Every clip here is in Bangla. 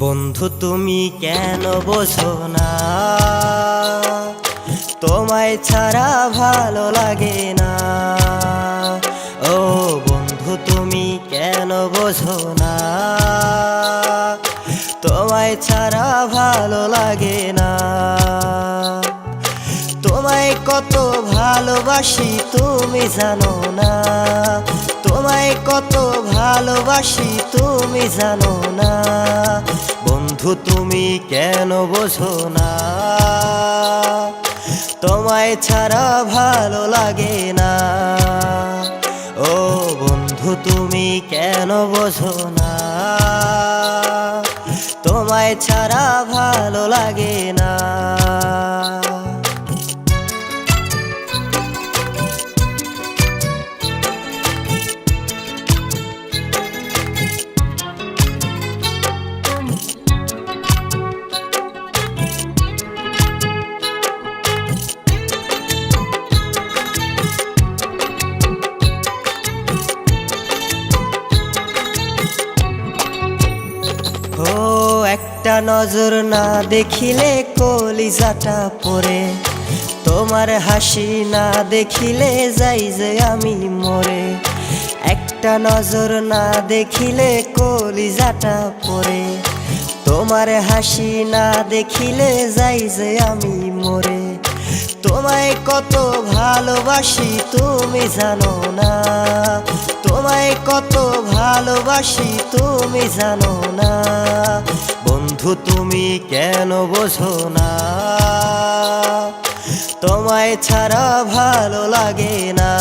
বন্ধু তুমি কেন বোঝো না, তোমায় ছাড়া ভালো লাগে না। ও বন্ধু তুমি কেন বোঝো না, তোমায় ছাড়া ভালো লাগে না। তোমায় কত ভালোবাসি তুমি জানো না, তোমায় কত ভালোবাসি তুমি জানো না। বন্ধু তুমি কেন বোঝো না, তোমায় ছাড়া ভালো লাগে না। ও বন্ধু তুমি কেন বোঝো না, তোমায় ছাড়া ভালো লাগে না। একটা নজর না দেখিলে কলিজাটা পড়ে, তোমার হাসি না দেখিলে যাই যে আমি মরে। একটা নজর না দেখিলে কলিজাটা পড়ে, তোমার হাসি না দেখিলে যাই যে আমি মরে। তোমায় কত ভালোবাসি তুমি জানো না, তোমায় কত ভালোবাসি তুমি জানো না। বন্ধু তুমি কেন বোঝো না, তোমায় ছাড়া ভালো লাগে না।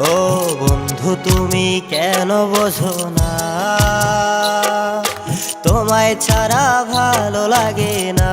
ও বন্ধু তুমি কেন বোঝো না, তোমায় ছাড়া ভালো লাগে না।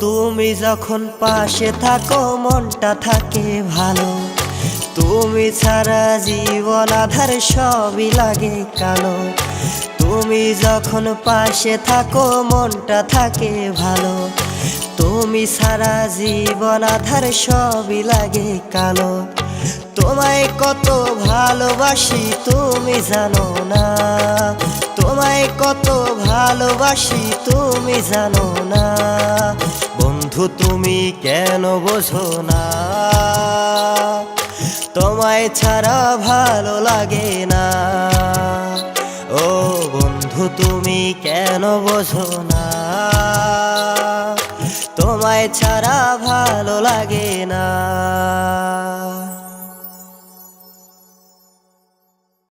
তুমি যখন পাশে থাকো মনটা থাকে ভালো, তুমি ছাড়া জীবন আধার সবই লাগে কালো। তুমি যখন পাশে থাকো মনটা থাকে ভালো, তুমি ছাড়া জীবন আধার সবই লাগে কালো। তোমায় কত ভালোবাসি তুমি জানো না, তোমায় কত ভালোবাসি তুমি জানো না। বন্ধু তুমি কেন বোঝো না, তোমায় ছাড়া ভালো লাগে না। ও বন্ধু তুমি কেন বোঝো না, তোমায় ছাড়া ভালো লাগে না।